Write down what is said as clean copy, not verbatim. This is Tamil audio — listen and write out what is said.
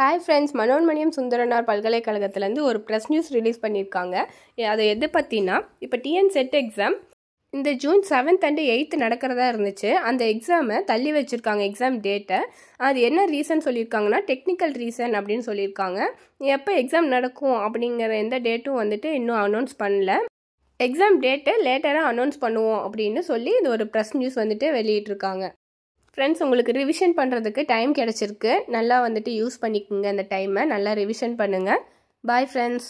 ஹாய் ஃப்ரெண்ட்ஸ், மனோன்மணியம் சுந்தரனார் பல்கலைக்கழகத்துலேருந்து ஒரு ப்ரெஸ் நியூஸ் ரிலீஸ் பண்ணியிருக்காங்க. அது எது பற்றினா, இப்போ டிஎன் செட் எக்ஸாம் இந்த ஜூன் 7th and 8th நடக்கிறதா இருந்துச்சு. அந்த எக்ஸாமை தள்ளி வச்சுருக்காங்க, எக்ஸாம் டேட்டை. அது என்ன ரீசன் சொல்லியிருக்காங்கன்னா, டெக்னிக்கல் ரீசன் அப்படின்னு சொல்லியிருக்காங்க. எப்போ எக்ஸாம் நடக்கும் அப்படிங்கிற எந்த டேட்டும் இன்னும் அனௌன்ஸ் பண்ணல. எக்ஸாம் டேட்டு லேட்டராக அனௌன்ஸ் பண்ணுவோம் அப்படின்னு சொல்லி இது ஒரு ப்ரெஸ் நியூஸ் வெளியிட்டிருக்காங்க. ஃப்ரெண்ட்ஸ், உங்களுக்கு ரிவிஷன் பண்ணுறதுக்கு டைம் கிடச்சிருக்கு. நல்லா யூஸ் பண்ணிக்கோங்க. அந்த டைமை நல்லா ரிவிஷன் பண்ணுங்கள். Bye friends.